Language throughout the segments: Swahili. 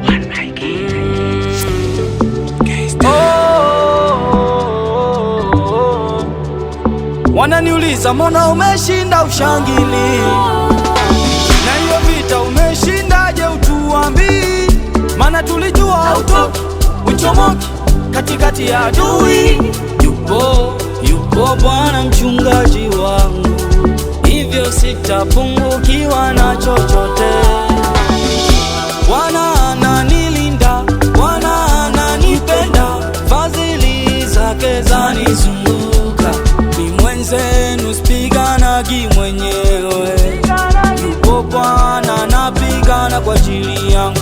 One Mikey. Wananiuliza mbona umeshinda ushangili, na hiyo vita umeshindaje utuambii? Mana tulijua hautoki uchomoki katikati ya adui. Yupo Bwana mchungaji wangu, hivyo sitapungukiwa na chochote. Bwana ananilinda, Bwana ananipenda, fadhili zake zanizunguka. Ni mwenzenu sipiganagi mwenyewe, yupo Bwana anapigana kwa ajili yangu.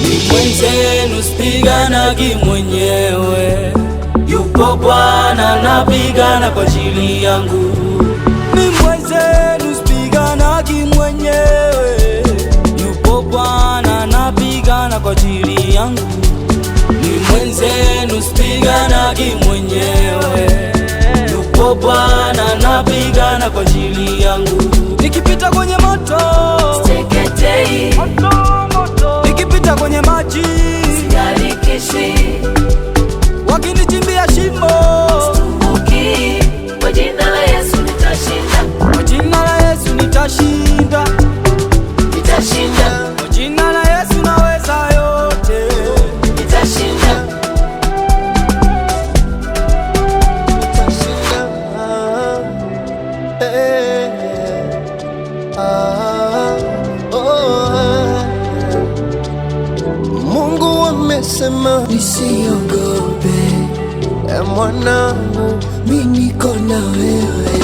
Ni mwenzenu sipiganagi mwenyewe, yupo Bwana anapigana kwa ajili yangu. Ni mwenzenu sipiganagi mwenyewe, yupo Bwana anapigana kwa ajili yangu. Ni mwenzenu sipiganagi mwenyewe, yupo Bwana anapigana kwa ajili yangu. Nikipita kwenye moto siteketei, nikipita kwenye maji sigarikishwi, wakinichimbia shimo situmbuki. Kwa jina la Yesu nitashinda, kwa jina la Yesu nitashinda, nitashinda, kwa jina la Yesu naweza yote, nitashinda. Mungu amesema nisiogope, mwanangu, mimi niko na wewe.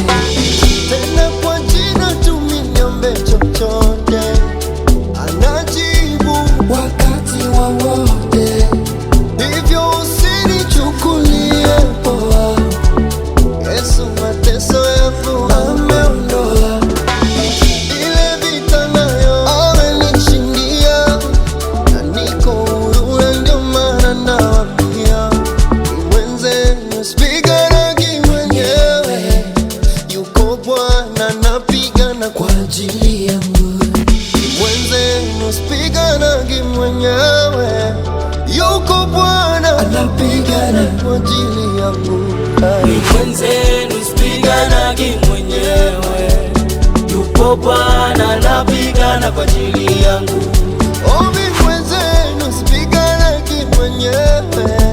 Tena kwa jina tu niombe chochote, anajibu wakati wowote. Hivyo usinichukulie poa, Yesu mateso yangu ameondoa. Ile vita nayo amenishindia, na niko huru, ndio maana nawaambia. Ni mwenzenu sipiganagi mwenyewe, yuko Bwana anapigana kwa ajili yangu. Ni mwenzenu sipiganagi mwenyewe, yuko Bwana anapigana kwa ajili yangu. ni mwenzenu sipiganagi mwenyewe, yupo Bwana anapigana kwa ajili yangu. Ni mwenzenu sipiganagi mwenyewe,